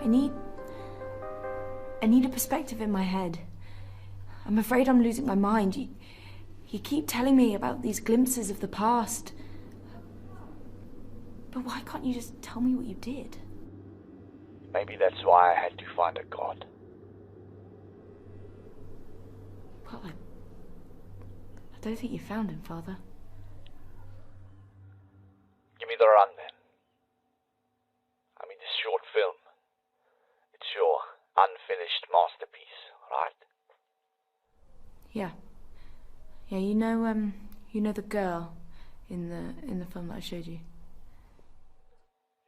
I need a perspective in my head. I'm afraid I'm losing my mind. You keep telling me about these glimpses of the past. But why can't you just tell me what you did? Maybe that's why I had to find a god. Well, I don't think you found him, Father. Give me the run then. I mean, this short film. It's your unfinished masterpiece, right? Yeah. Yeah, you know the girl in the film that I showed you?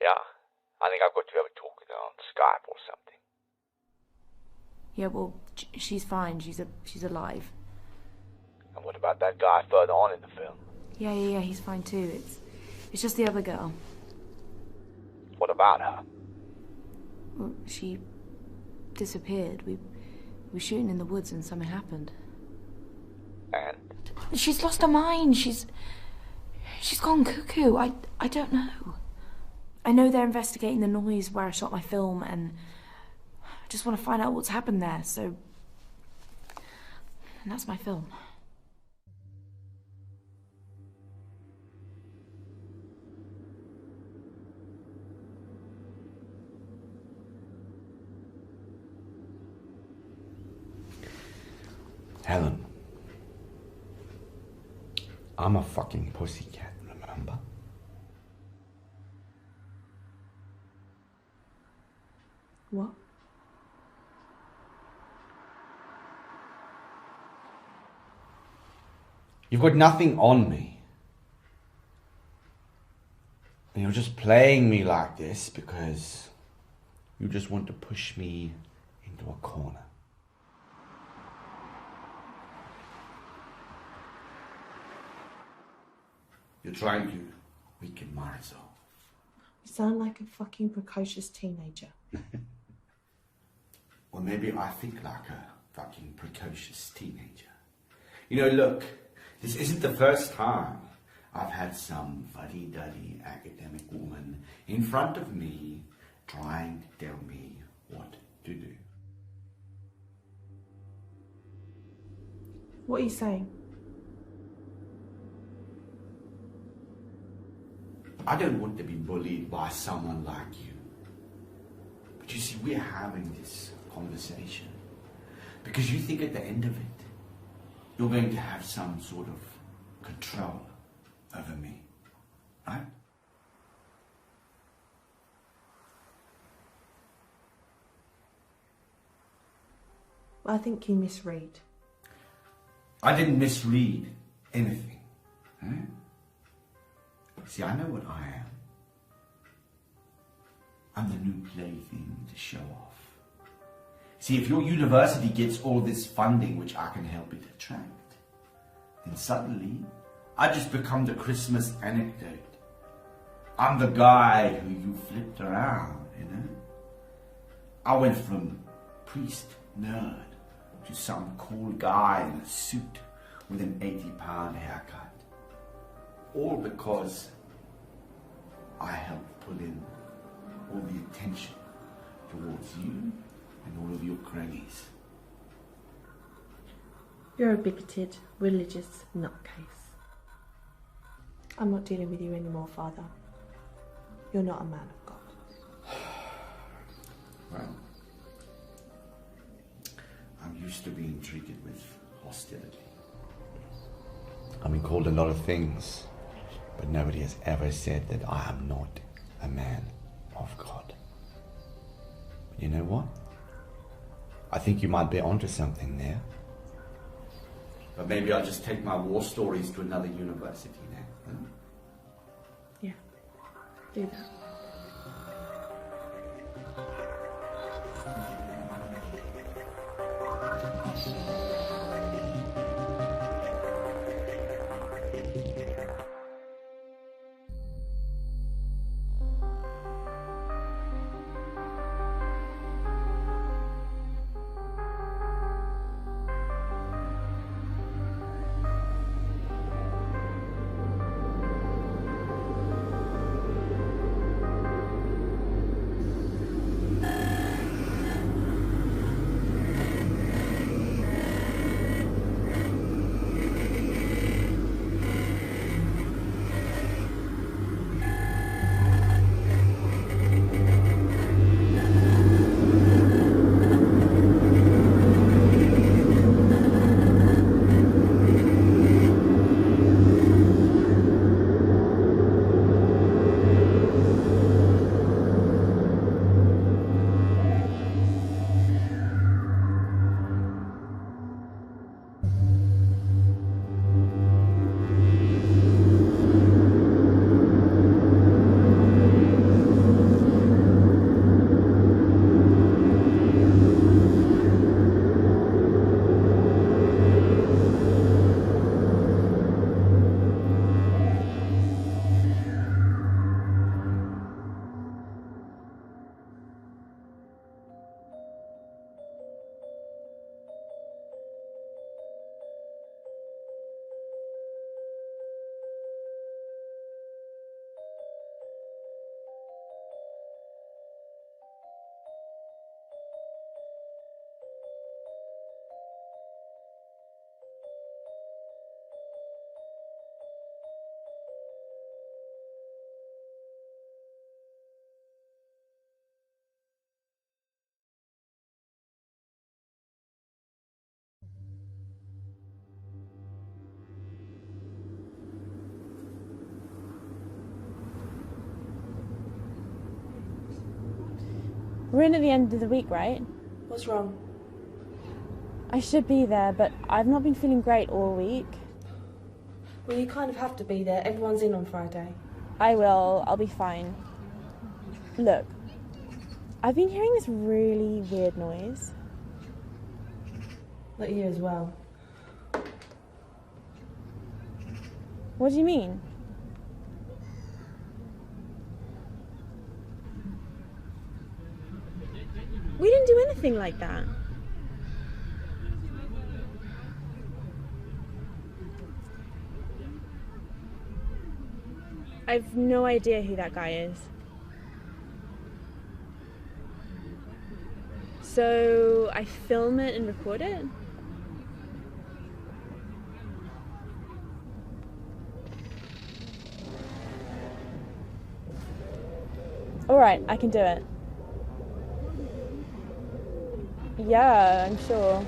Yeah, I think I've got to have a talk with her on Skype or something. Yeah, well, she's fine. She's alive. And what about that guy further on in the film? Yeah, he's fine too. It's just the other girl. What about her? Well, she disappeared. We were shooting in the woods and something happened. And? She's lost her mind. She's gone cuckoo. I don't know. I know they're investigating the noise where I shot my film, and I just want to find out what's happened there, so... And that's my film. Helen, I'm a fucking pussycat, remember? What? You've got nothing on me. And you're just playing me like this because you just want to push me into a corner. You're trying to weaken my resolve. You sound like a fucking precocious teenager. Or maybe I think like a fucking precocious teenager. You know, look, this isn't the first time I've had some fuddy-duddy academic woman in front of me trying to tell me what to do. What are you saying? I don't want to be bullied by someone like you. But you see, we're having this conversation because you think at the end of it, you're going to have some sort of control over me, right? I think you misread. I didn't misread anything. Huh? See, I know what I am. I'm the new plaything to show off. See, if your university gets all this funding which I can help it attract, then suddenly I just become the Christmas anecdote. I'm the guy who you flipped around, you know? I went from priest nerd to some cool guy in a suit with an 80-pound haircut. All because I helped pull in all the attention towards you and all of your cronies. You're a bigoted, religious nutcase. I'm not dealing with you anymore, Father. You're not a man of God. Well, I'm used to being treated with hostility. I've been called a lot of things, but nobody has ever said that I am not a man of God. But you know what? I think you might be onto something there. But maybe I'll just take my war stories to another university now. Huh? Yeah, do that. We're in at the end of the week, right? What's wrong? I should be there, but I've not been feeling great all week. Well, you kind of have to be there. Everyone's in on Friday. I will. I'll be fine. Look, I've been hearing this really weird noise. Look, you as well. What do you mean? We didn't do anything like that. I've no idea who that guy is. So I film it and record it? Alright, I can do it. Yeah, I'm sure.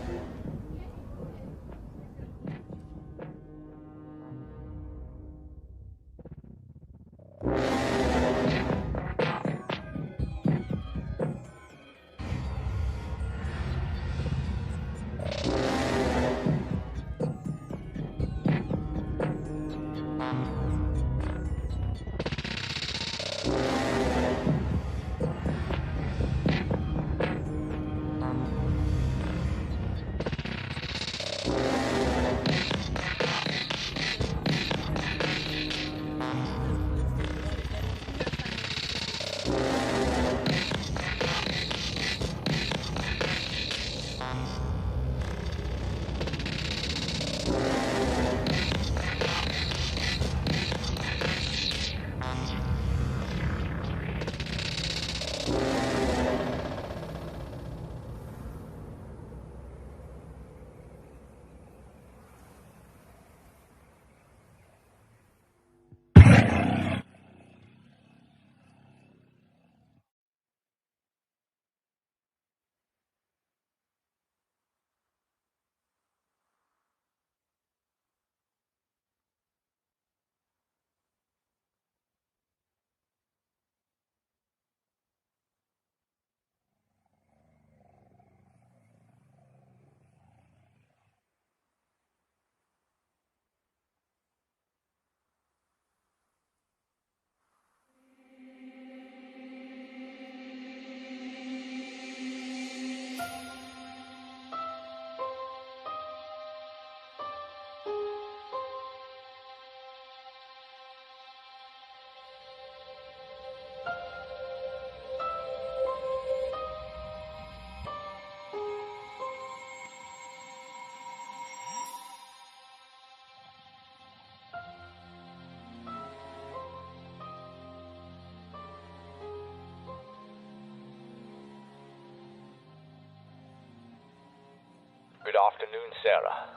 Good afternoon, Sarah.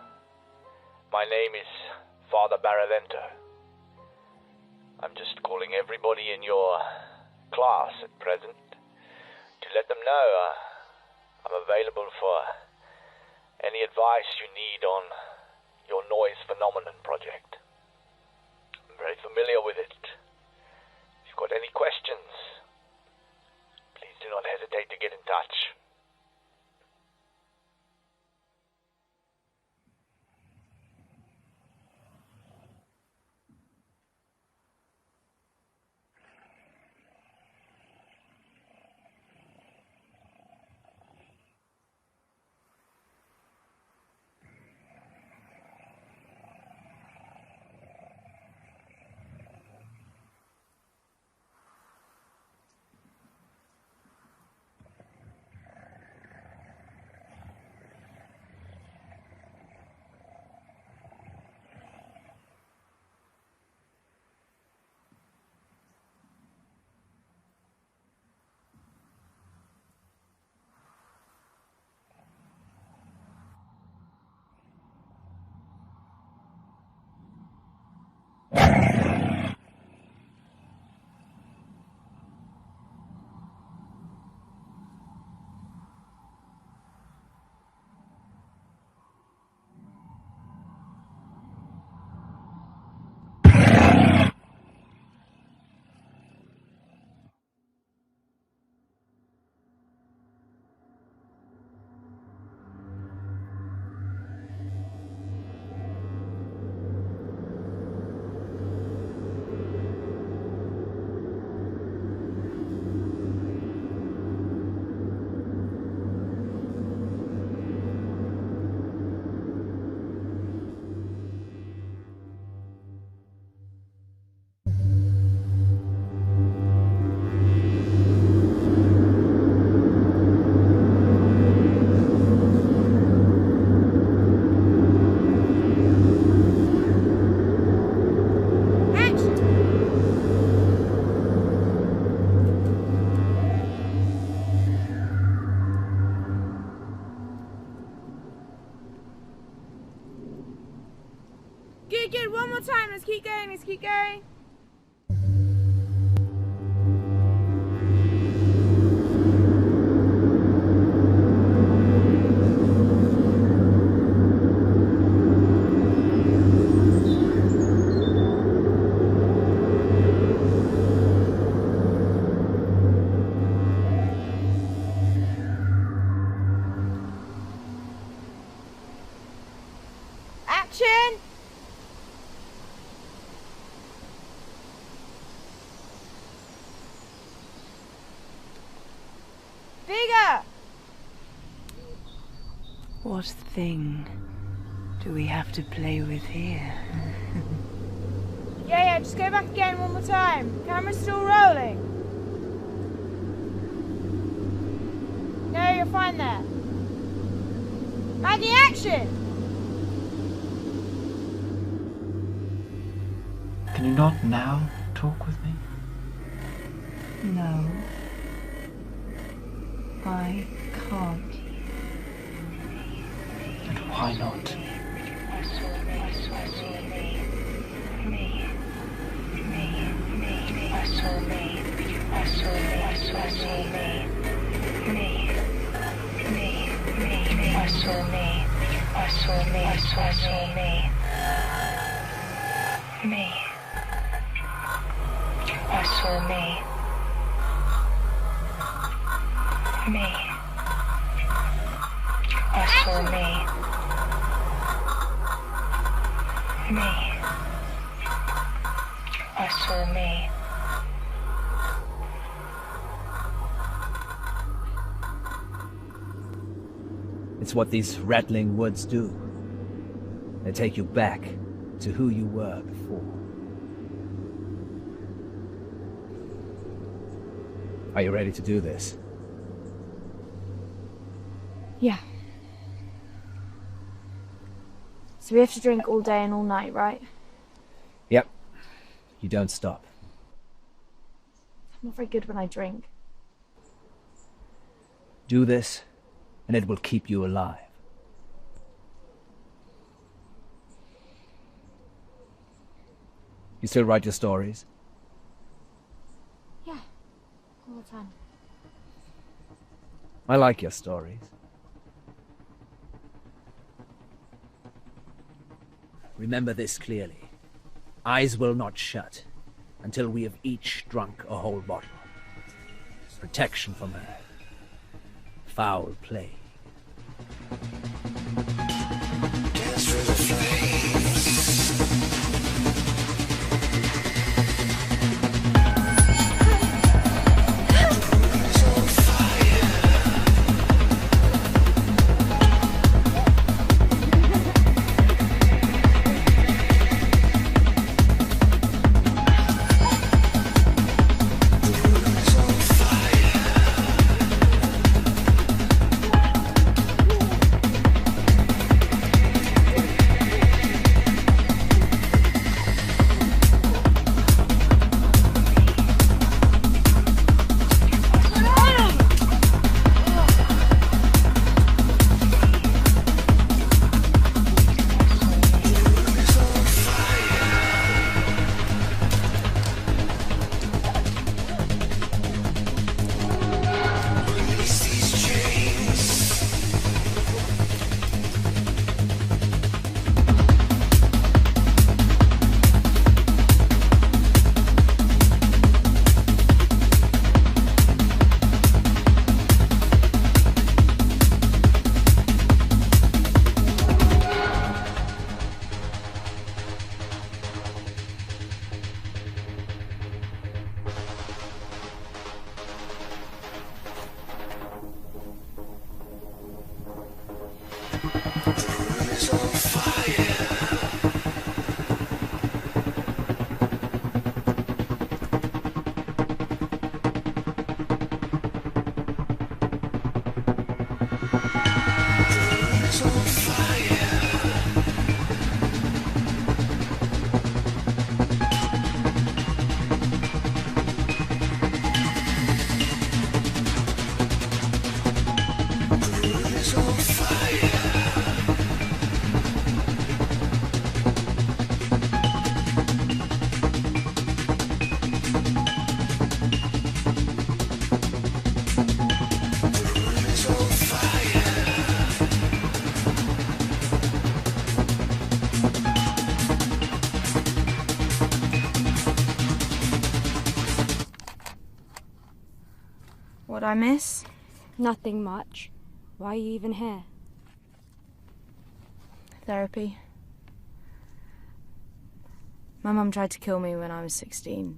My name is Father Baravento. I'm just calling everybody in your class at present to let them know I'm available for any advice you need on your noise phenomenon project. I'm very familiar with it. If you've got any questions, please do not hesitate to get in touch. more time. Let's keep going. Let's keep going. Action! Bigger! What thing do we have to play with here? Yeah, just go back again one more time. Camera's still rolling. No, you're fine there. Maggie, action! Can you not now talk with me? No. I can't. And why not? It's what these rattling woods do. They take you back to who you were before. Are you ready to do this? Yeah. So we have to drink all day and all night, right? Yep. You don't stop. I'm not very good when I drink. Do this, and it will keep you alive. You still write your stories? Yeah, all the time. I like your stories. Remember this clearly. Eyes will not shut until we have each drunk a whole bottle. Protection from her. Foul play. Dance through the flames. I miss? Nothing much. Why are you even here? Therapy. My mum tried to kill me when I was 16.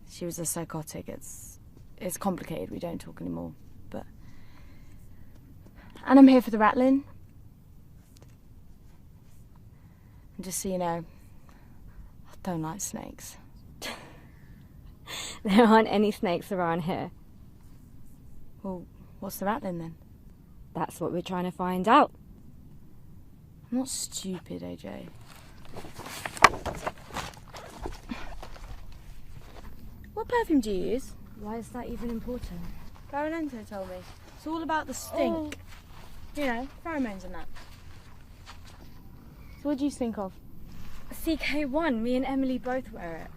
She was a psychotic. It's complicated. We don't talk anymore. And I'm here for the rattling. And just so you know, I don't like snakes. There aren't any snakes around here. Well, what's the rattling then? That's what we're trying to find out. I'm not stupid, AJ. What perfume do you use? Why is that even important? Baronento told me. It's all about the stink. You know, pheromones and that. So what do you think of? CK1, me and Emily both wear it.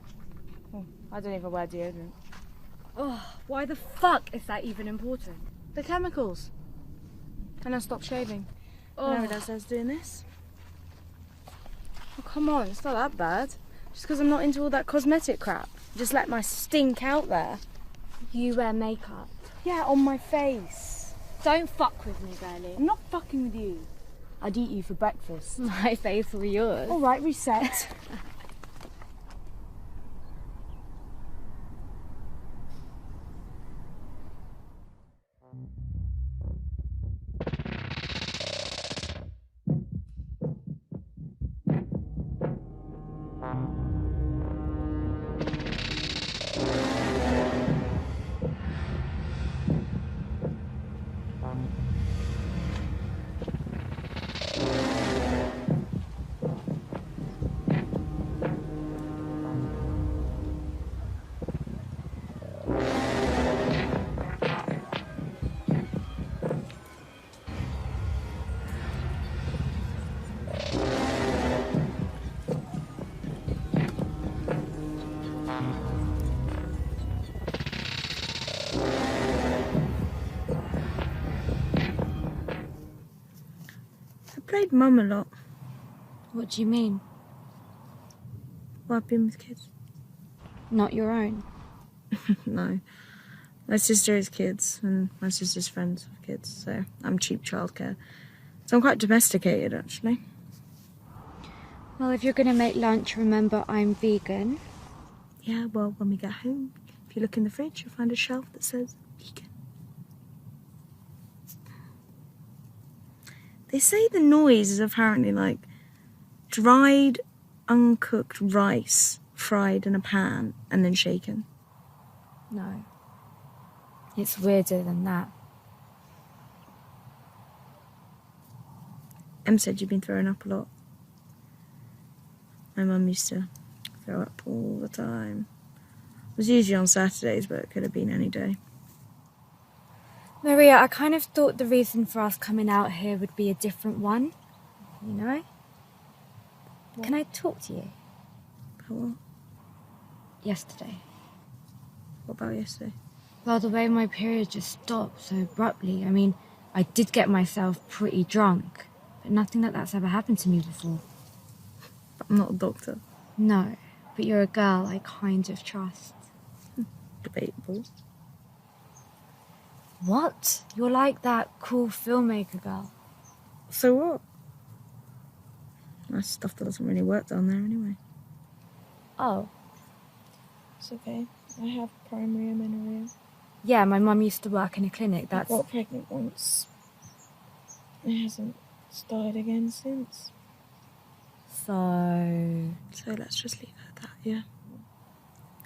Oh, I don't even wear deodorant. Oh, why the fuck is that even important? The chemicals. And I stopped shaving. Oh. No one else is doing this. Oh, come on, it's not that bad. Just because I'm not into all that cosmetic crap. Just let my stink out there. You wear makeup? Yeah, on my face. Don't fuck with me, Berlie. I'm not fucking with you. I'd eat you for breakfast. My face or yours? All right, reset. I played mum a lot. What do you mean? Well, I've been with kids. Not your own? No. My sister has kids, and my sister's friends have kids, so I'm cheap childcare. So I'm quite domesticated, actually. Well, if you're going to make lunch, remember I'm vegan. Yeah, well, when we get home, if you look in the fridge, you'll find a shelf that says vegan. They say the noise is apparently like dried, uncooked rice fried in a pan and then shaken. No. It's weirder than that. Em said you've been throwing up a lot. My mum used to throw up all the time. It was usually on Saturdays, but it could have been any day. Maria, I kind of thought the reason for us coming out here would be a different one. You know? What? Can I talk to you? About what? Yesterday. What about yesterday? Well, the way my period just stopped so abruptly. I mean, I did get myself pretty drunk, but nothing like that's ever happened to me before. I'm not a doctor. No, but you're a girl I kind of trust. Debatable. What? You're like that cool filmmaker girl. So what? That's stuff that doesn't really work down there anyway. Oh. It's okay. I have primary amenorrhea. Yeah, my mum used to work in a clinic. I got pregnant once. It hasn't started again since. So let's just leave it at that, yeah?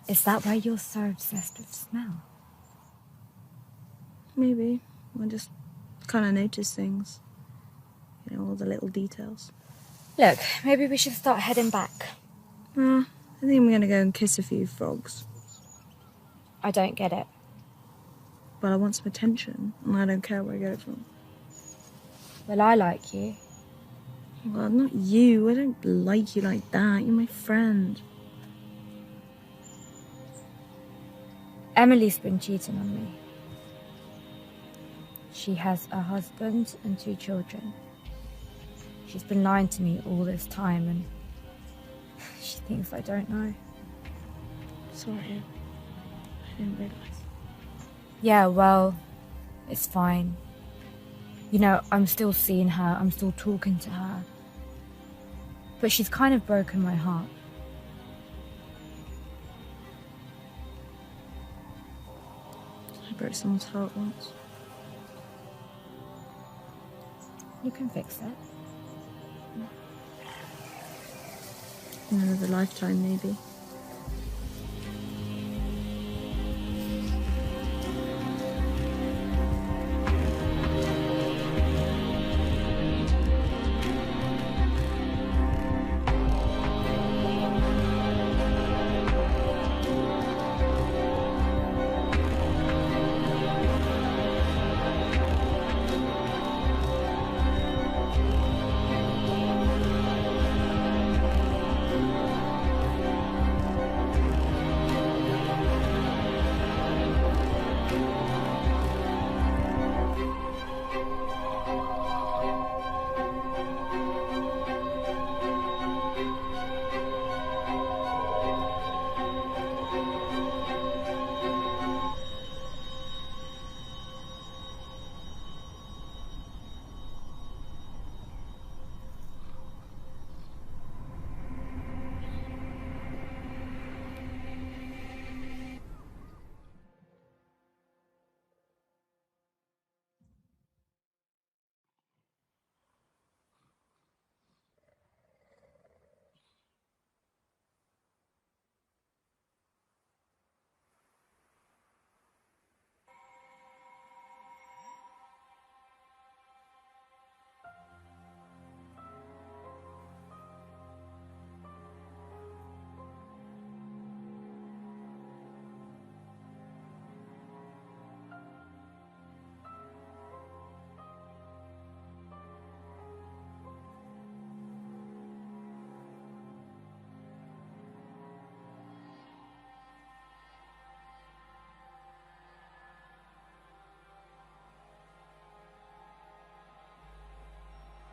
Is that why you're so obsessed with smell? Maybe. I just kind of notice things. You know, all the little details. Look, maybe we should start heading back. I think I'm going to go and kiss a few frogs. I don't get it. Well, I want some attention, and I don't care where I get it from. Well, I like you. Well, not you. I don't like you like that. You're my friend. Emily's been cheating on me. She has a husband and 2 children. She's been lying to me all this time, and she thinks I don't know. Sorry. I didn't realise. Yeah, well, it's fine. You know, I'm still seeing her, I'm still talking to her. But she's kind of broken my heart. I broke someone's heart once. You can fix it. In another lifetime, maybe.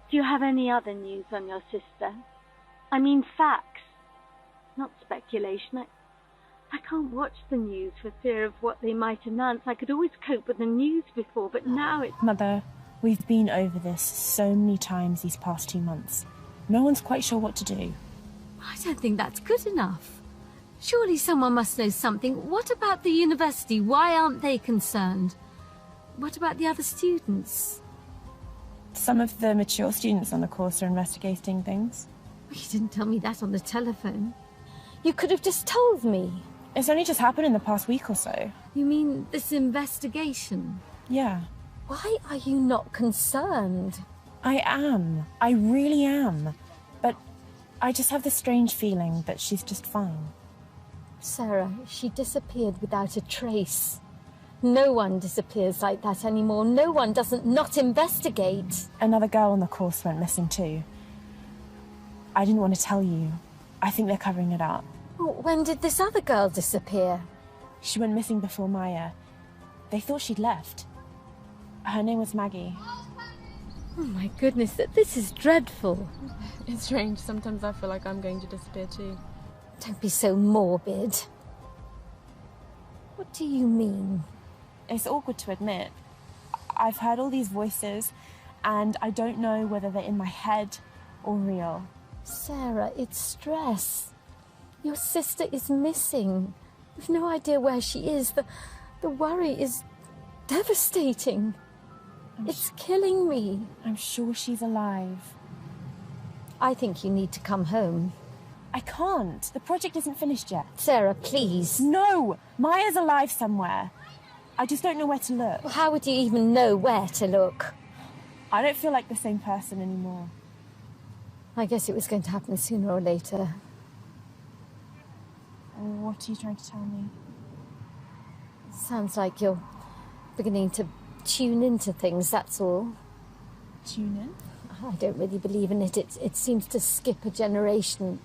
Do you have any other news on your sister? I mean facts, not speculation. I can't watch the news for fear of what they might announce. I could always cope with the news before, but now it's... Mother, we've been over this so many times these past 2 months. No one's quite sure what to do. I don't think that's good enough. Surely someone must know something. What about the university? Why aren't they concerned? What about the other students? Some of the mature students on the course are investigating things. You didn't tell me that on the telephone. You could have just told me. It's only just happened in the past week or so. You mean this investigation? Yeah. Why are you not concerned? I am. I really am. But I just have this strange feeling that she's just fine. Sarah, she disappeared without a trace. No one disappears like that anymore. No one doesn't not investigate. Another girl on the course went missing too. I didn't want to tell you. I think they're covering it up. Well, when did this other girl disappear? She went missing before Maya. They thought she'd left. Her name was Maggie. Oh my goodness, this is dreadful. It's strange. Sometimes I feel like I'm going to disappear too. Don't be so morbid. What do you mean? It's awkward to admit. I've heard all these voices, and I don't know whether they're in my head or real. Sarah, it's stress. Your sister is missing. We've no idea where she is. The worry is devastating. It's killing me. I'm sure she's alive. I think you need to come home. I can't. The project isn't finished yet. Sarah, please. No! Maya's alive somewhere. I just don't know where to look. Well, how would you even know where to look? I don't feel like the same person anymore. I guess it was going to happen sooner or later. What are you trying to tell me? Sounds like you're beginning to tune into things, that's all. Tune in? I don't really believe in it. It seems to skip a generation.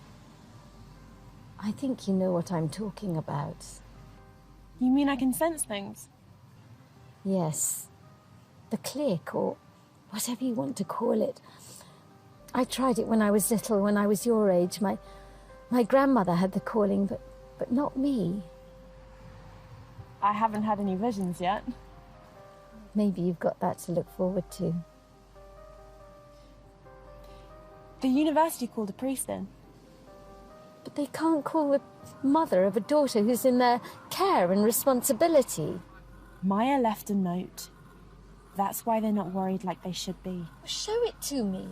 I think you know what I'm talking about. You mean I can sense things? Yes. The click, or whatever you want to call it. I tried it when I was little, when I was your age. My grandmother had the calling, but not me. I haven't had any visions yet. Maybe you've got that to look forward to. The university called a priest in. But they can't call the mother of a daughter who's in their care and responsibility. Maya left a note. That's why they're not worried like they should be. Show it to me.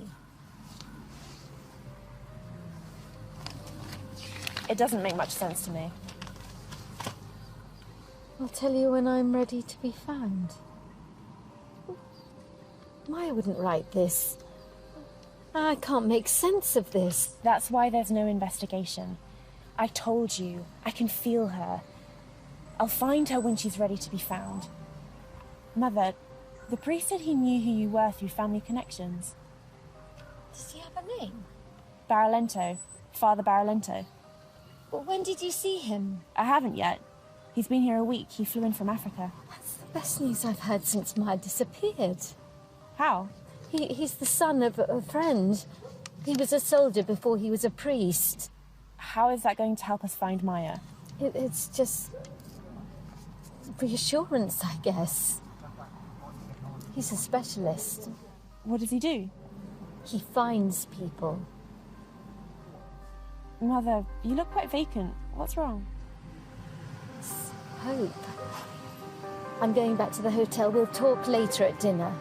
It doesn't make much sense to me. I'll tell you when I'm ready to be found. Maya wouldn't write this. I can't make sense of this. That's why there's no investigation. I told you, I can feel her. I'll find her when she's ready to be found. Mother, the priest said he knew who you were through family connections. Does he have a name? Barolento. Father Barolento. But when did you see him? I haven't yet. He's been here a week. He flew in from Africa. That's the best news I've heard since Maya disappeared. How? He's the son of a friend. He was a soldier before he was a priest. How is that going to help us find Maya? It's just reassurance, I guess. He's a specialist. What does he do? He finds people. Mother, you look quite vacant. What's wrong? It's hope. I'm going back to the hotel. We'll talk later at dinner.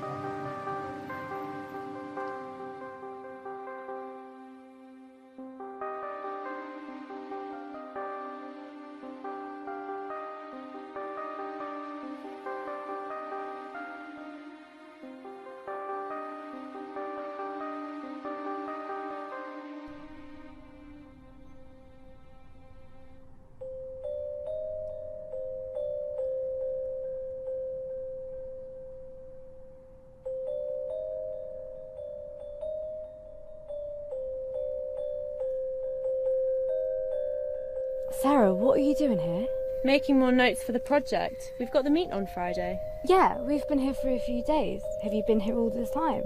Sarah, what are you doing here? Making more notes for the project. We've got the meet on Friday. Yeah, we've been here for a few days. Have you been here all this time?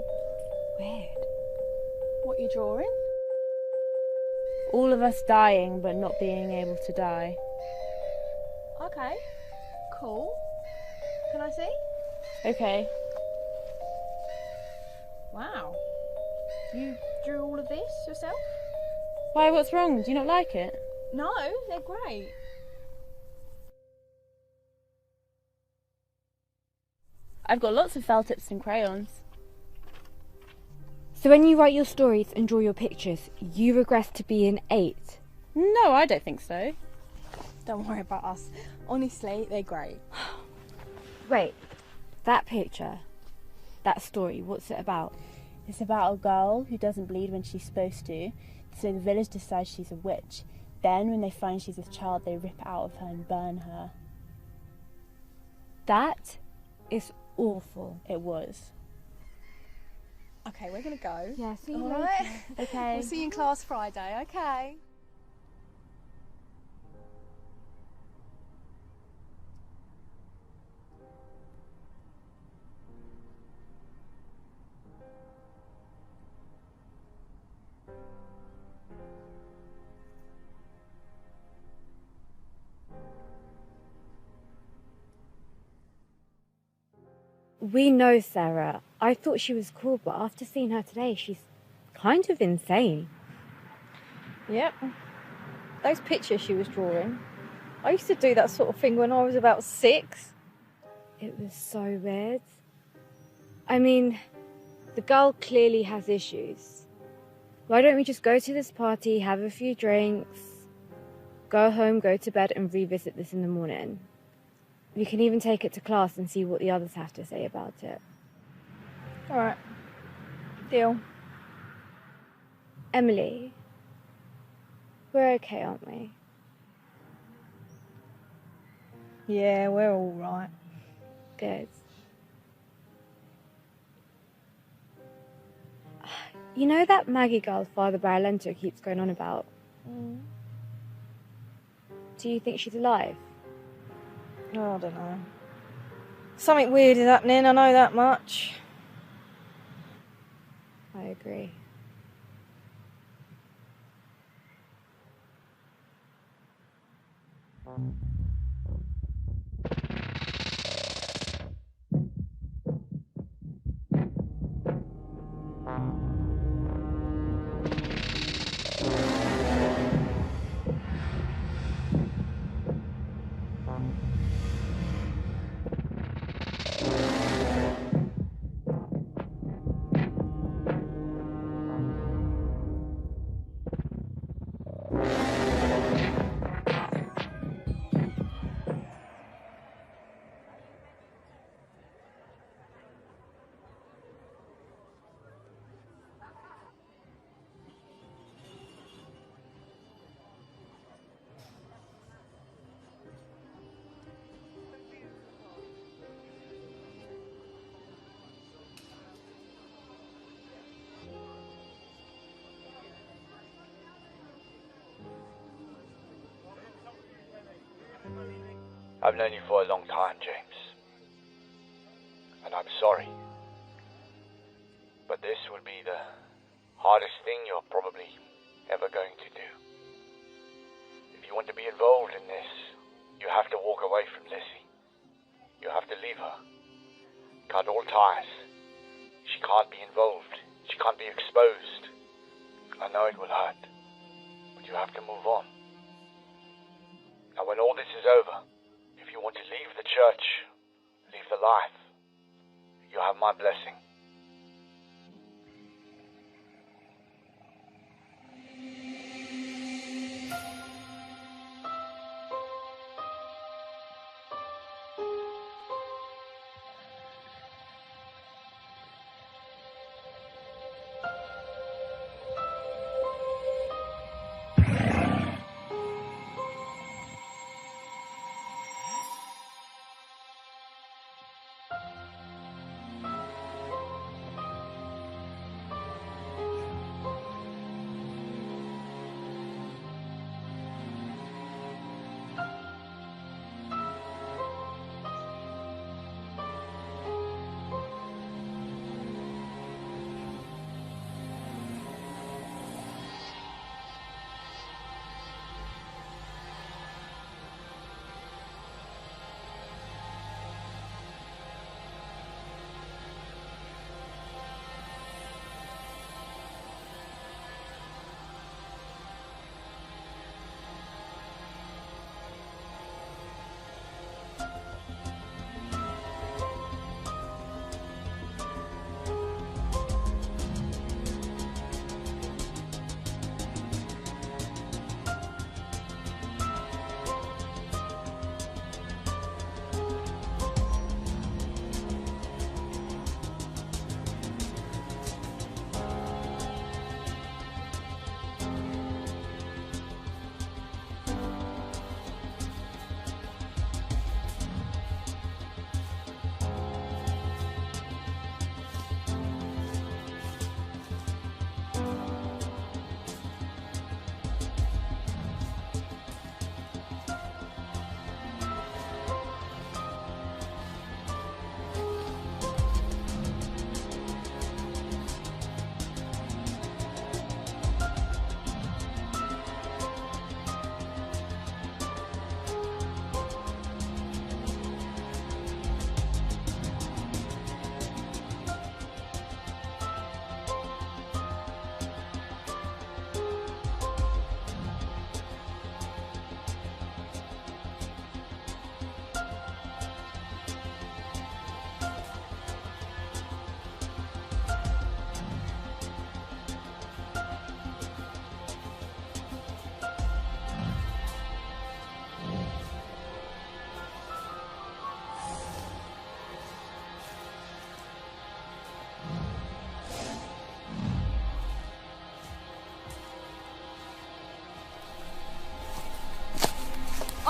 Weird. What are you drawing? All of us dying but not being able to die. Okay, cool. Can I see? Okay. Wow. You drew all of this yourself? Why, what's wrong? Do you not like it? No, they're great. I've got lots of felt tips and crayons. So when you write your stories and draw your pictures, you regress to be an 8? No, I don't think so. Don't worry about us. Honestly, they're great. Wait, that picture, that story, what's it about? It's about a girl who doesn't bleed when she's supposed to, so the village decides she's a witch. Then, when they find she's a child, they rip it out of her and burn her. That is awful. It was. Okay, we're gonna go. Yeah, see you All later. right. Okay. We'll see you in class Friday, okay? We know Sarah. I thought she was cool, but after seeing her today, she's kind of insane. Yep. Those pictures she was drawing. I used to do that sort of thing when I was about 6. It was so weird. I mean, the girl clearly has issues. Why don't we just go to this party, have a few drinks, go home, go to bed, and revisit this in the morning? We can even take it to class and see what the others have to say about it. Alright. Deal. Emily, we're okay, aren't we? Yeah, we're all right. Good. You know that Maggie girl Father Barolento keeps going on about? Mm. Do you think she's alive? Oh, I don't know. Something weird is happening, I know that much. I agree. I've known you for a long time, James. And I'm sorry. But this will be the hardest thing you're probably ever going to do. If you want to be involved in this, you have to walk away from Lizzie. You have to leave her. Cut all ties. She can't be involved. She can't be exposed. I know it will hurt, but you have to move on. Now when all this is over, if you want to leave the church, leave the life, you have my blessing.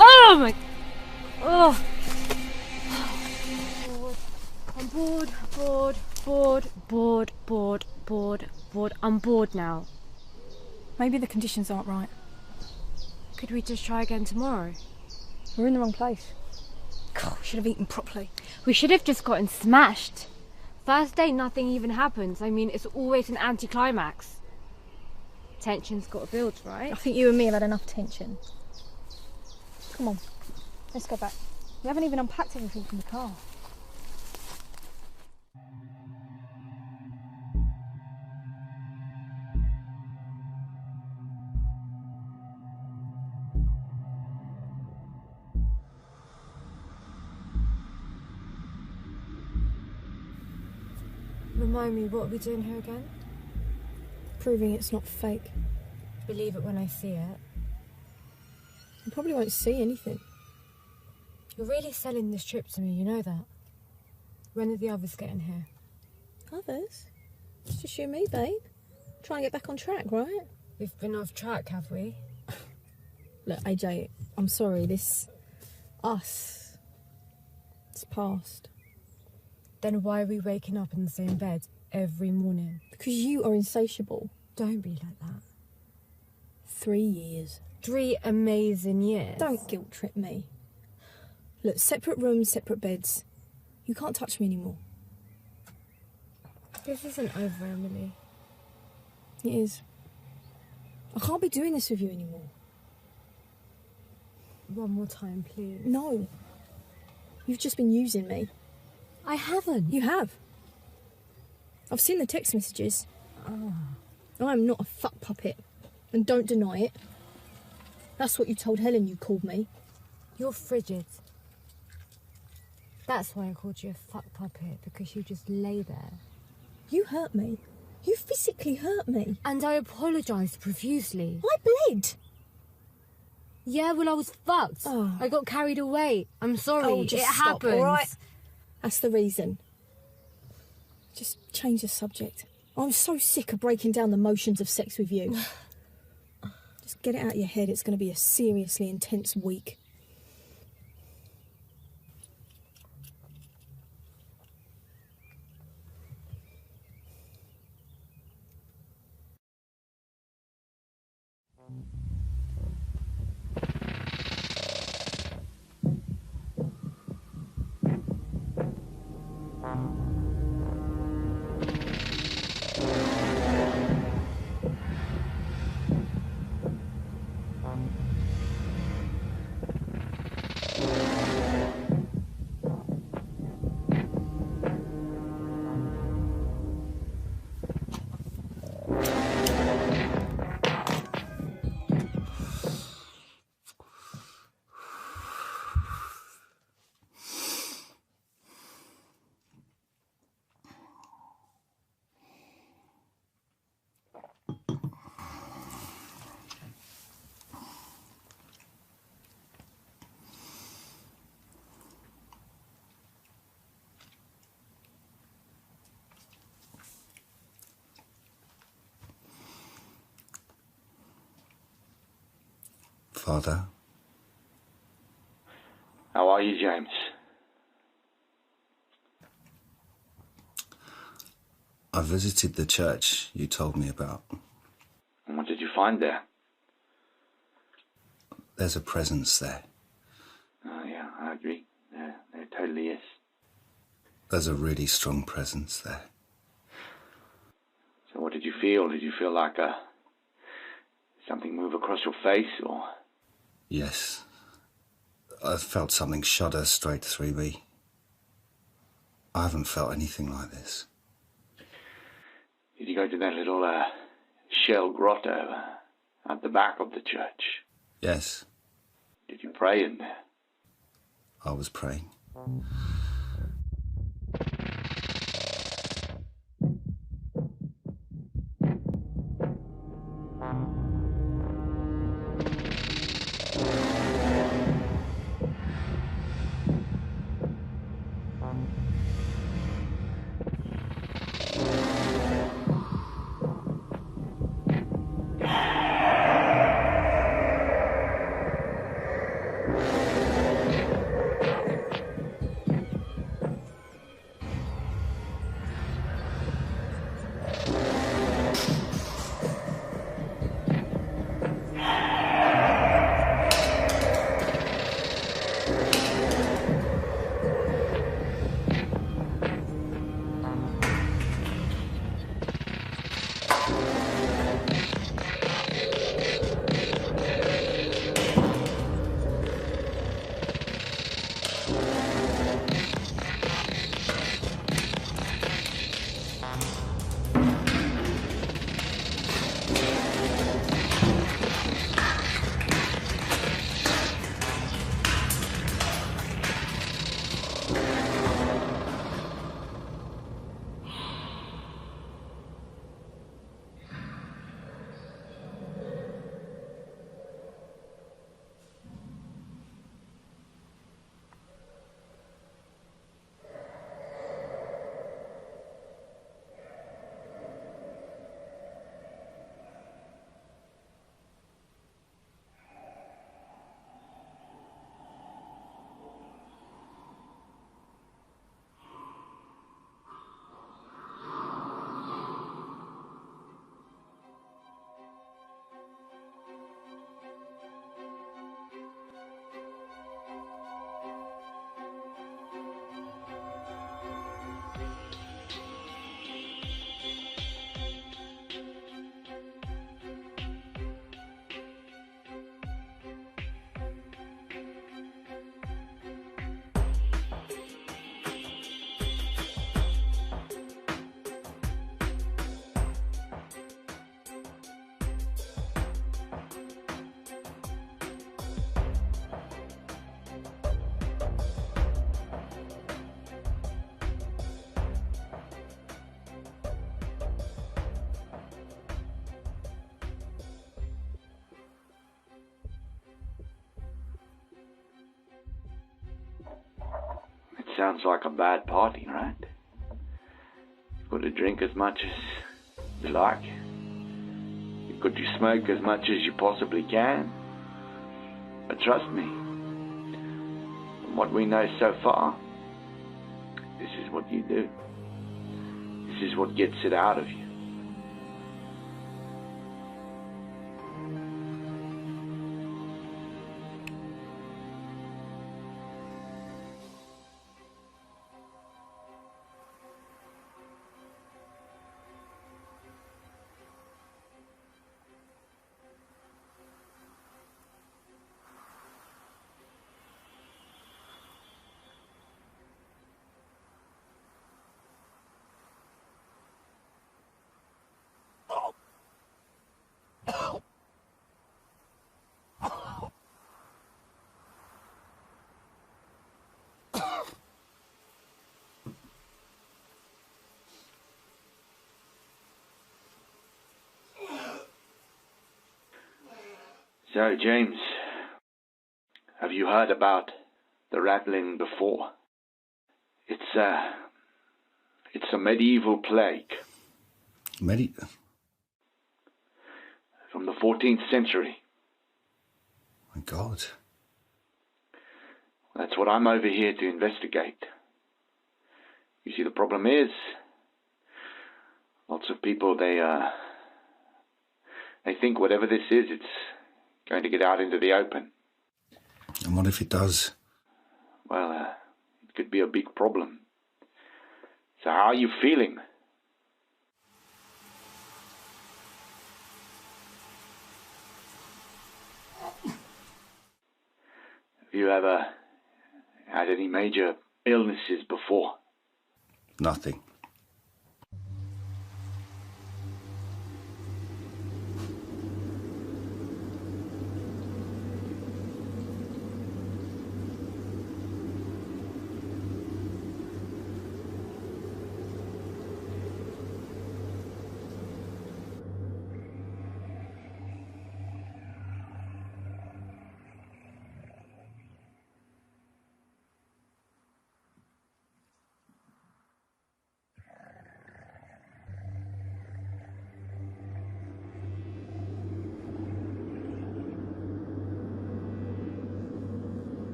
Oh my... Oh. I'm bored, bored. I'm bored now. Maybe the conditions aren't right. Could we just try again tomorrow? We're in the wrong place. God, we should have eaten properly. We should have just gotten smashed. First day, nothing even happens. I mean, it's always an anticlimax. Tension's got to build, right? I think you and me have had enough tension. Come on, let's go back. We haven't even unpacked everything from the car. Remind me, what are we doing here again? Proving it's not fake. Believe it when I see it. You probably won't see anything. You're really selling this trip to me, you know that? When are the others getting here? Others? It's just you and me, babe. Trying to get back on track, right? We've been off track, have we? Look, AJ, I'm sorry, this... us... it's past. Then why are we waking up in the same bed every morning? Because you are insatiable. Don't be like that. 3 years. 3 amazing years. Don't guilt trip me. Look, separate rooms, separate beds. You can't touch me anymore. This isn't over, Emily. It is. I can't be doing this with you anymore. One more time, please. No. You've just been using me. I haven't. You have. I've seen the text messages. I am not a fuck puppet. And don't deny it. That's what you told Helen you called me. You're frigid. That's why I called you a fuck puppet, because you just lay there. You hurt me. You physically hurt me. And I apologised profusely. I bled. Yeah, well, I was fucked. Oh. I got carried away. I'm sorry. Oh, just it stop, happens. all right? That's the reason. Just change the subject. I'm so sick of breaking down the motions of sex with you. Just get it out of your head. It's going to be a seriously intense week. Father? How are you, James? I visited the church you told me about. And what did you find there? There's a presence there. Oh, yeah, I agree. There totally is. There's a really strong presence there. So what did you feel? Did you feel like something move across your face, or...? Yes. I felt something shudder straight through me. I haven't felt anything like this. Did you go to that little shell grotto at the back of the church? Yes. Did you pray in there? I was praying. sounds like a bad party, right? You've got to drink as much as you like. You've got to smoke as much as you possibly can. But trust me, from what we know so far, this is what you do. This is what gets it out of you. So, James, have you heard about the rattling before? It's a medieval plague. From the 14th century. My God. That's what I'm over here to investigate. You see, the problem is, lots of people, they think whatever this is, it's going to get out into the open. And what if it does? Well, it could be a big problem. So how are you feeling? Have you ever had any major illnesses before? Nothing.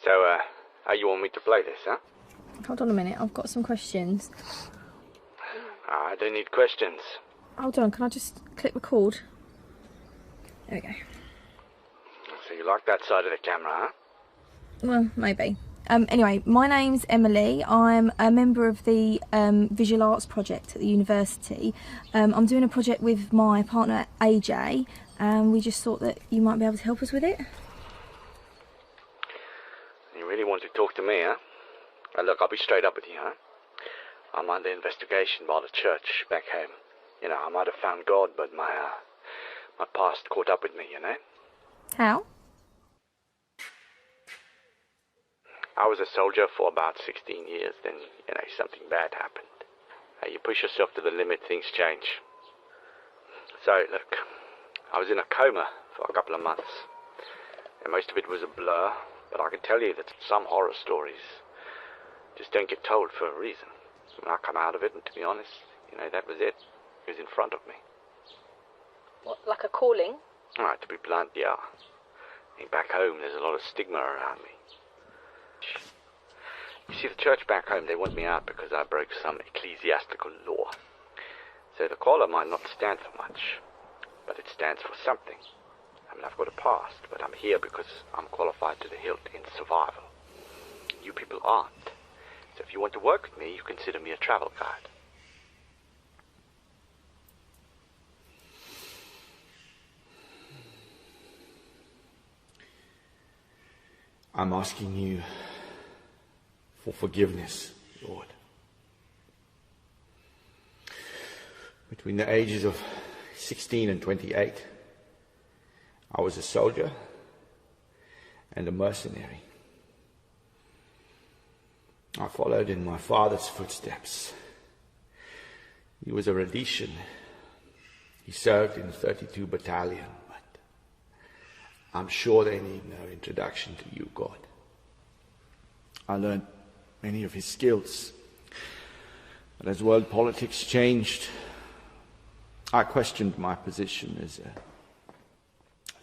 So, how you want me to play this, huh? Hold on a minute, I've got some questions. I don't need questions. Hold on, can I just click record? There we go. So you like that side of the camera, huh? Well, maybe. Anyway, my name's Emily. I'm a member of the Visual Arts Project at the university. I'm doing a project with my partner AJ, and we just thought that you might be able to help us with it. You really want to talk to me, huh? Look, I'll be straight up with you, huh? I'm under investigation by the church back home. You know, I might have found God, but my past caught up with me, you know? How? I was a soldier for about 16 years, then, you know, something bad happened. You push yourself to the limit, things change. So, look, I was in a coma for a couple of months, and most of it was a blur, but I can tell you that some horror stories just don't get told for a reason. When I come out of it, and to be honest, you know, that was it. It was in front of me. What, like a calling? Alright, to be blunt, yeah. I think back home there's a lot of stigma around me. You see, the church back home, they want me out because I broke some ecclesiastical law. So the collar might not stand for much, but it stands for something. I mean, I've got a past, but I'm here because I'm qualified to the hilt in survival. You people aren't. So if you want to work with me, you consider me a travel guide. I'm asking you for forgiveness, Lord. Between the ages of 16 and 28, I was a soldier and a mercenary. I followed in my father's footsteps. He was a Rhodesian. He served in the 32 Battalion, but I'm sure they need no introduction to you, God. I learned many of his skills, but as world politics changed, I questioned my position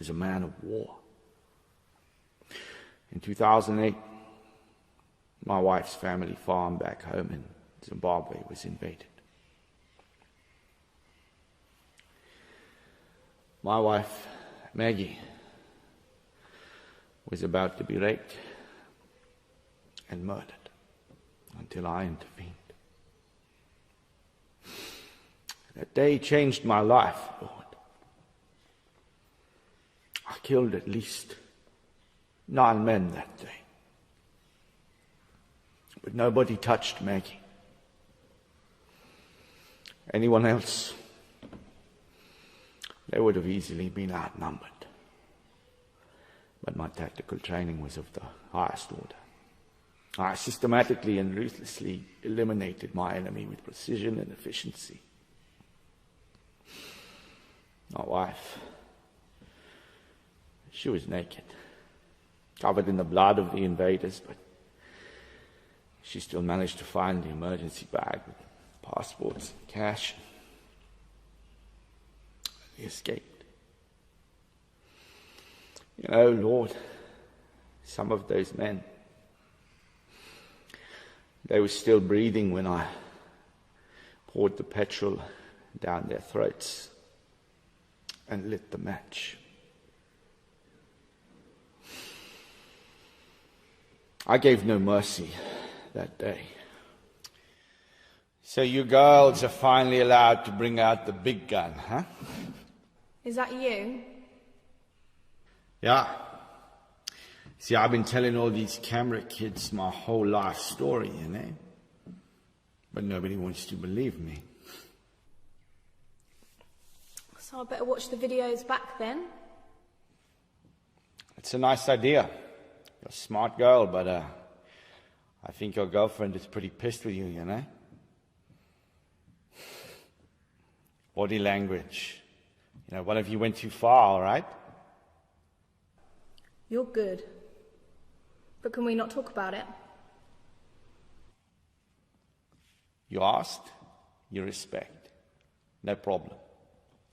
as a man of war. In 2008, my wife's family farm back home in Zimbabwe was invaded. My wife, Maggie, was about to be raped and murdered until I intervened. That day changed my life, Lord. I killed at least 9 men that day. But nobody touched Maggie. Anyone else, they would have easily been outnumbered. But my tactical training was of the highest order. I systematically and ruthlessly eliminated my enemy with precision and efficiency. My wife, she was naked. covered in the blood of the invaders, but she still managed to find the emergency bag with passports and cash. They escaped. You know, Lord, some of those men, they were still breathing when I poured the petrol down their throats and lit the match. I gave no mercy that day. So you girls are finally allowed to bring out the big gun, huh? Is that you? Yeah. See, I've been telling all these camera kids my whole life story, you know? But nobody wants to believe me. So I better watch the videos back then. It's a nice idea. You're a smart girl, but I think your girlfriend is pretty pissed with you, you know? Body language. You know, one of you went too far, all right? You're good. But can we not talk about it? You asked, you respect. No problem.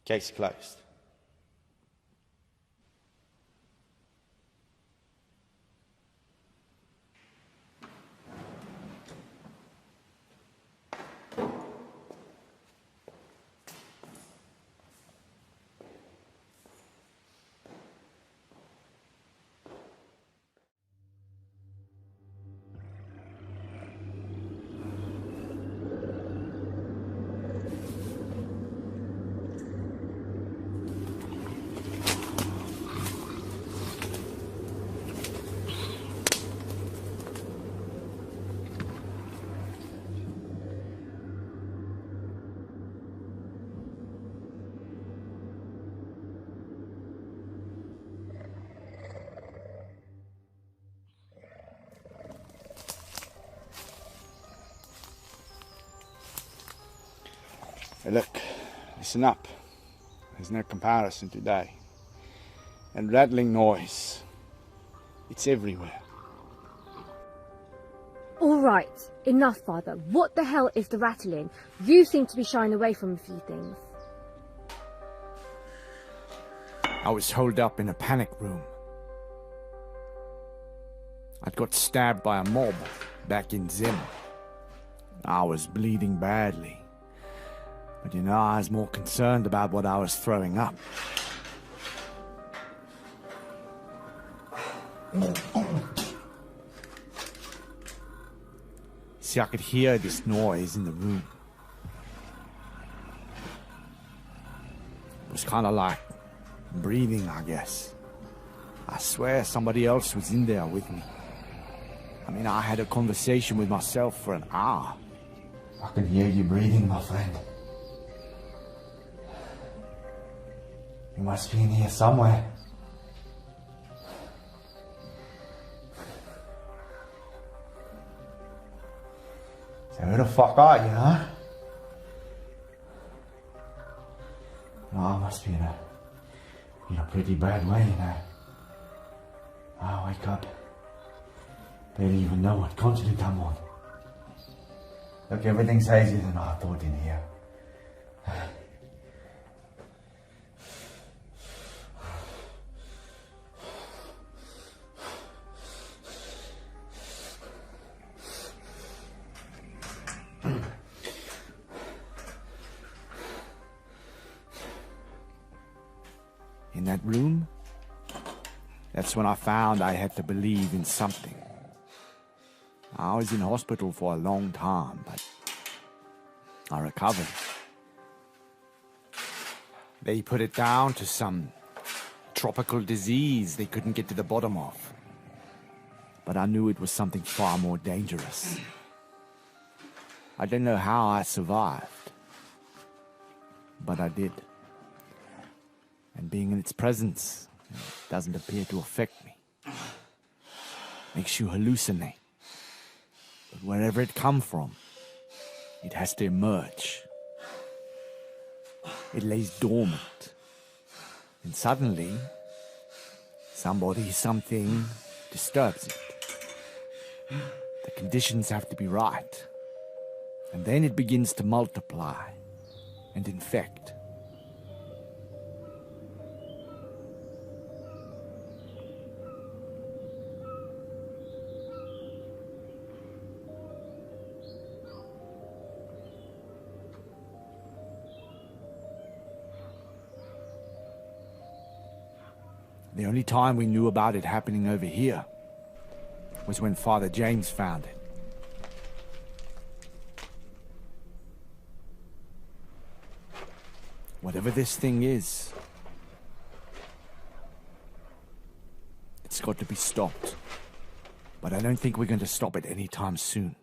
Case closed. Hey, look, listen up. There's no comparison today. And rattling noise, it's everywhere. All right, enough, Father. What the hell is the rattling? You seem to be shying away from a few things. I was holed up in a panic room. I'd got stabbed by a mob back in Zim. I was bleeding badly. But you know, I was more concerned about what I was throwing up. See, I could hear this noise in the room. It was kind of like breathing, I guess. I swear somebody else was in there with me. I mean, I had a conversation with myself for an hour. I can hear you breathing, my friend. You must be in here somewhere. So who the fuck are you, huh? Oh, I must be in a pretty bad way, you know. I wake up. Barely even know what continent I'm on. Look, everything's hazier than I thought in here. In that room, that's when I found I had to believe in something. I was in hospital for a long time, but I recovered. They put it down to some tropical disease they couldn't get to the bottom of. But I knew it was something far more dangerous. I don't know how I survived, but I did. And being in its presence doesn't appear to affect me. Makes you hallucinate. But wherever it comes from, it has to emerge. It lays dormant. And suddenly, somebody, something disturbs it. The conditions have to be right. And then it begins to multiply and infect. The only time we knew about it happening over here was when Father James found it. Whatever this thing is, it's got to be stopped. But I don't think we're going to stop it anytime soon.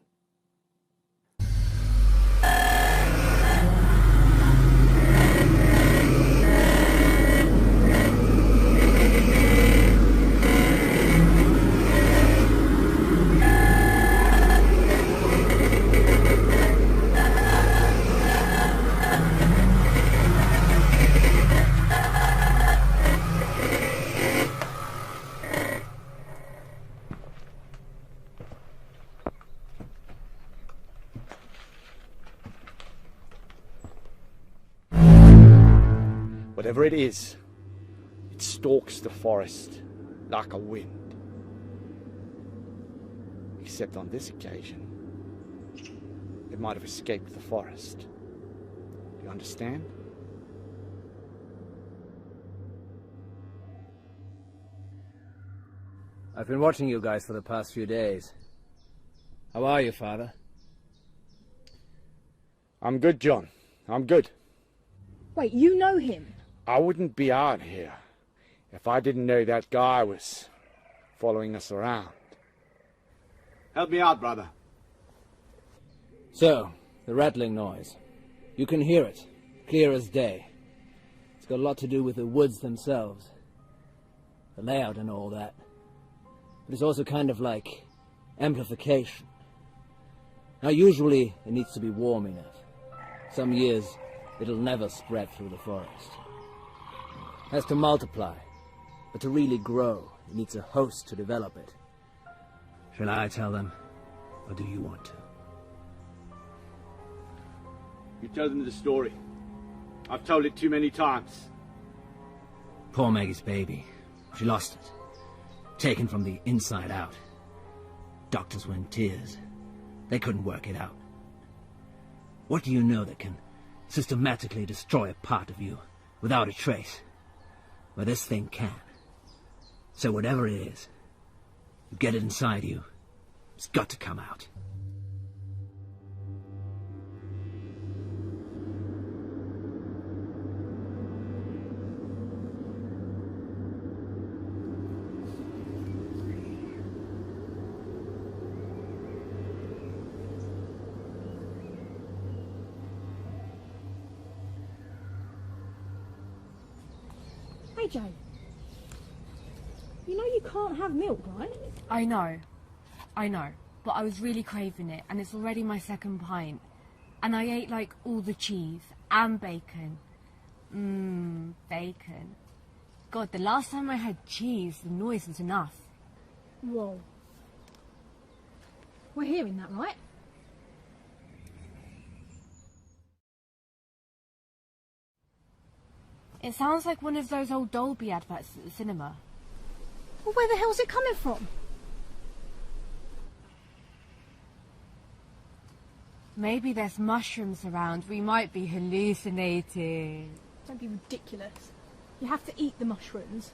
Whatever it is, it stalks the forest like a wind. Except on this occasion, it might have escaped the forest. Do you understand? I've been watching you guys for the past few days. How are you, Father? I'm good, John. I'm good. Wait, you know him? I wouldn't be out here if I didn't know that guy was following us around. Help me out, brother. So, the rattling noise. You can hear it, clear as day. It's got a lot to do with the woods themselves. The layout and all that. But it's also kind of like amplification. Now, usually it needs to be warm enough. Some years, it'll never spread through the forest. It has to multiply, but to really grow, it needs a host to develop it. Shall I tell them, or do you want to? You tell them the story. I've told it too many times. Poor Maggie's baby. She lost it. Taken from the inside out. Doctors were in tears. They couldn't work it out. What do you know that can systematically destroy a part of you without a trace? Well, this thing can. So whatever it is, you get it inside you, it's got to come out. Hey, Joe. You know you can't have milk, right? I know, but I was really craving it, and it's already my second pint. And I ate like all the cheese and bacon. Bacon. God, the last time I had cheese, the noise was enough. Whoa. We're hearing that, right? It sounds like one of those old Dolby adverts at the cinema. Well, where the hell's it coming from? Maybe there's mushrooms around. We might be hallucinating. Don't be ridiculous. You have to eat the mushrooms.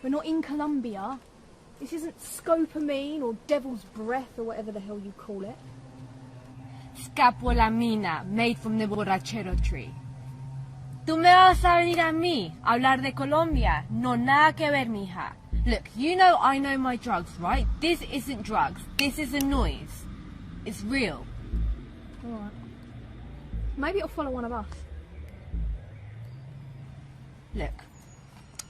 We're not in Colombia. This isn't scopamine or devil's breath or whatever the hell you call it. Scapolamina, made from the borrachero tree. ¿Tú me vas a venir a mí a hablar de Colombia? No, nada que ver, mija. Look, you know I know my drugs, right? This isn't drugs. This is a noise. It's real. Alright. Maybe it'll follow one of us. Look,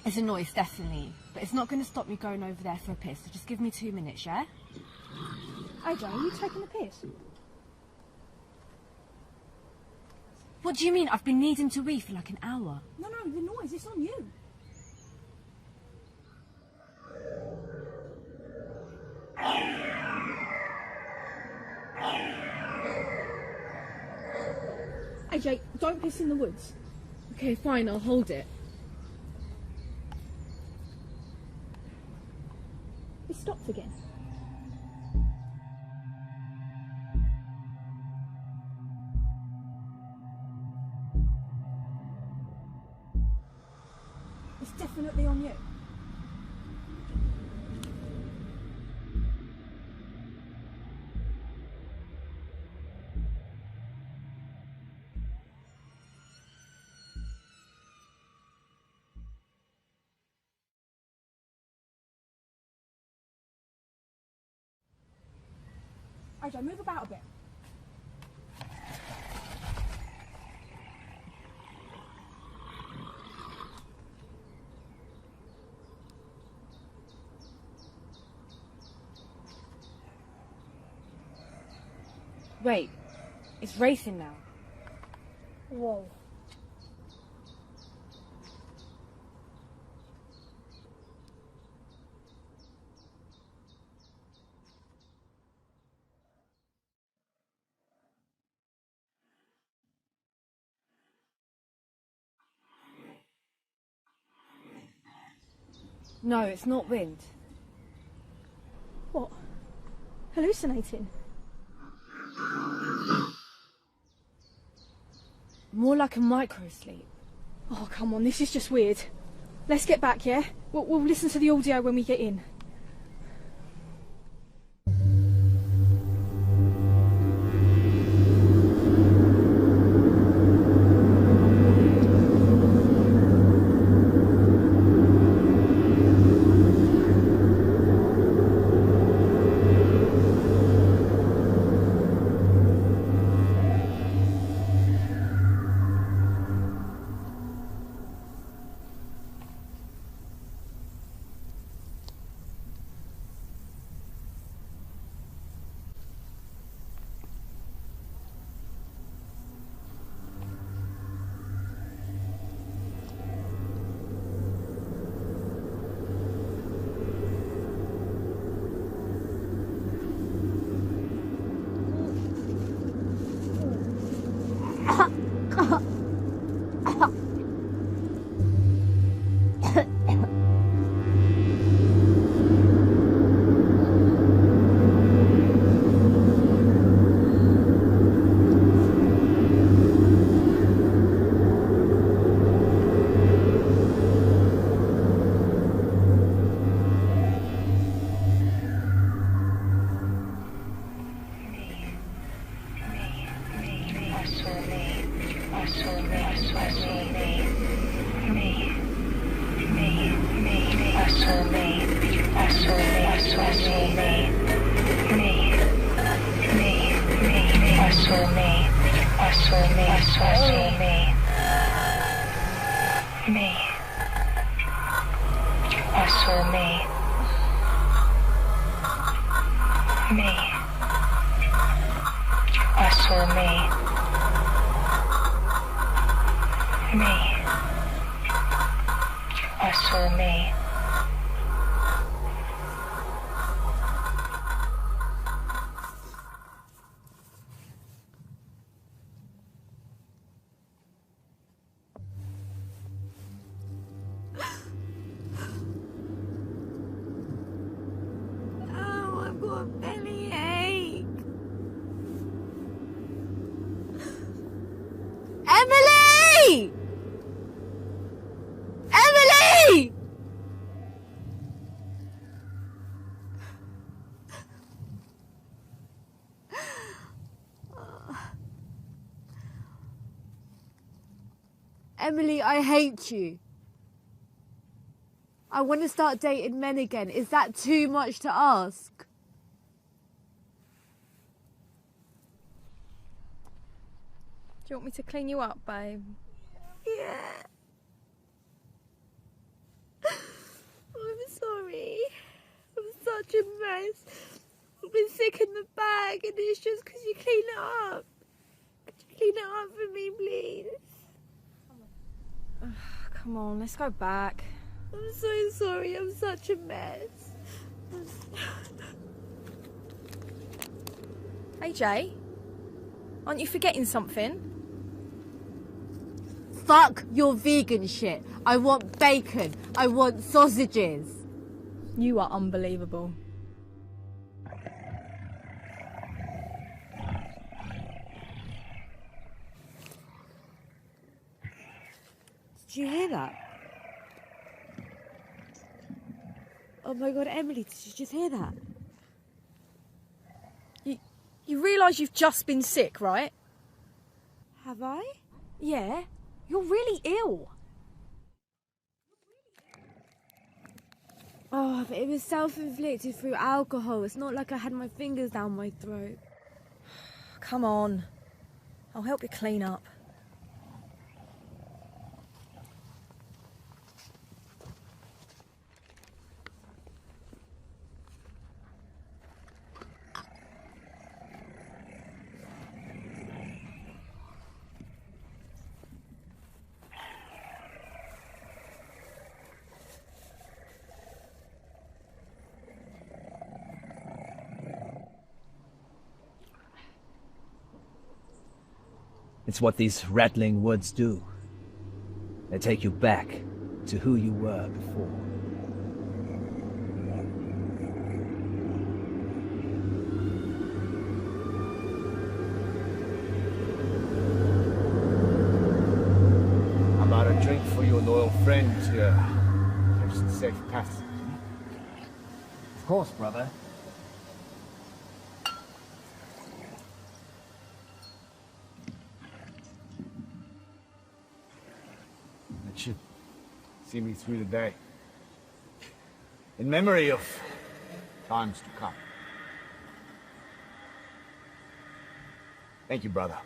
it's a noise, definitely. But it's not going to stop me going over there for a piss. So just give me 2 minutes, yeah? Hey, Joe, are you taking the piss? What do you mean? I've been needing to wee for like an hour. No, the noise, it's on you. AJ, don't piss in the woods. Okay, fine, I'll hold it. It stopped again. It's definitely on you. AJ, move about a bit. Wait, it's racing now. Whoa. No, it's not wind. What? Hallucinating? More like a micro-sleep. Oh, come on, this is just weird. Let's get back, yeah? We'll listen to the audio when we get in. Emily, I hate you. I want to start dating men again. Is that too much to ask? Do you want me to clean you up, babe? Yeah. I'm sorry. I'm such a mess. I've been sick in the bag and it's just because you clean it up. Could you clean it up for me, please? Come on, let's go back. I'm so sorry. I'm such a mess. AJ, aren't you forgetting something? Fuck your vegan shit. I want bacon. I want sausages. You are unbelievable. Did you hear that? Oh my god, Emily, did you just hear that? You realise you've just been sick, right? Have I? Yeah. You're really ill. Oh, but it was self-inflicted through alcohol. It's not like I had my fingers down my throat. Come on. I'll help you clean up. It's what these rattling woods do. They take you back to who you were before. How about a drink for your loyal friends here? There's safe passage. Of course, brother. That should see me through the day. In memory of times to come. Thank you, brother.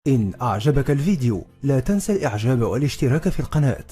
إن أعجبك الفيديو لا تنسى الإعجاب والاشتراك في القناة